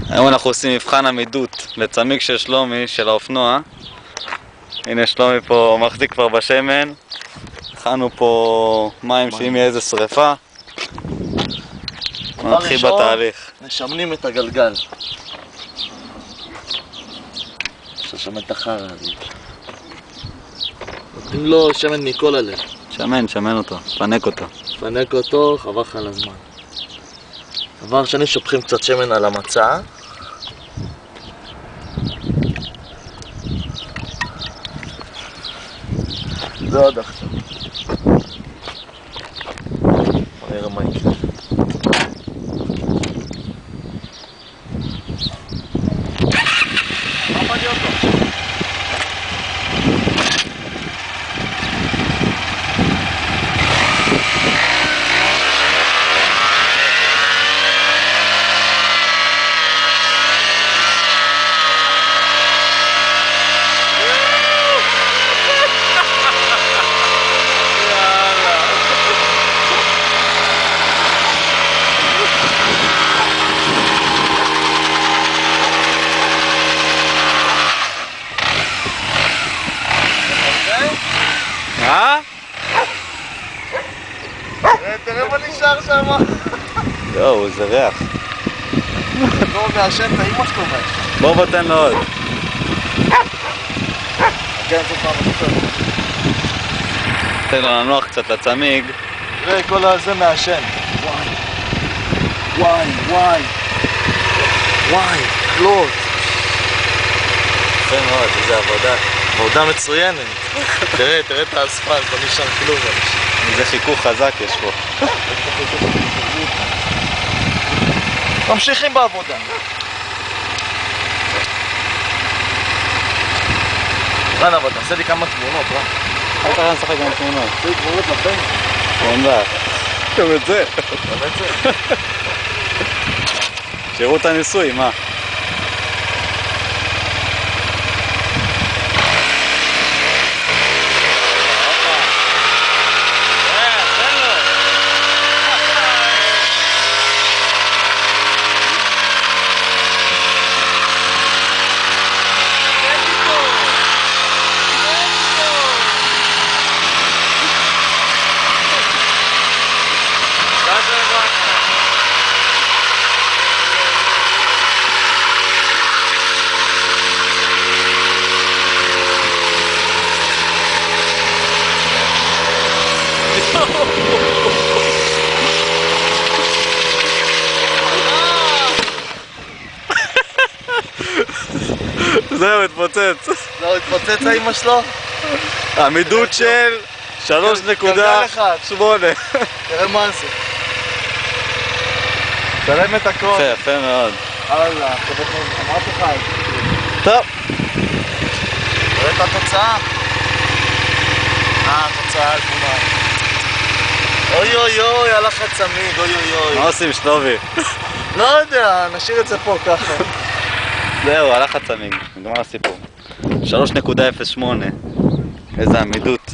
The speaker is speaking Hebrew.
היום אנחנו עושים מבחן עמידות לצמיג של שלומי, של האופנוע. הנה שלומי פה מחזיק כבר בשמן. הכנו פה מים שאם יהיה איזה שריפה נתחיל בתהליך. משמנים את הגלגל. יש שם את החרא הזה. נותנים לו שמן מכל הלב. שמן אותו, פנק אותו. פנק אותו, חבל לך על הזמן. דבר שני, שופכים קצת שמן על המצע. זה עוד עכשיו. נראה מה יקרה. תראה מה נשאר שם. יואו, זה ריח. לא מעשן את האמא שלו מעשן. בוא תן לו עוד. כן, זה פעם אחת. תן לו לנוח קצת לצמיג. תראה, כל הזה מעשן. וואי, קלוט. יפה מאוד, איזה עבודה. עבודה מצוינת. תראה את האספלט, לא נשאר כלום. איזה חיכוך חזק יש פה. ממשיכים בעבודה. רן, אבל תעשה לי כמה תמונות, רן. אל תראה נשחק גם תמונות. תעשה לי תמונות לפני. אין בעיה. גם את זה. שיראו את הניסוי, מה? זהו, התפוצץ. זהו, התפוצץ האמא שלו? עמידות של 3.8. תראה מה זה. תראה את הכל. יפה מאוד. אללה, אמרת לך. טוב. תראה את התוצאה. התוצאה הגמונה. אוי, הלך הצמיג, אוי. מה עושים שלומי? לא יודע, נשאיר את זה פה ככה. זהו, הלך הצמיג, נגמר הסיפור. 3.08. איזה עמידות.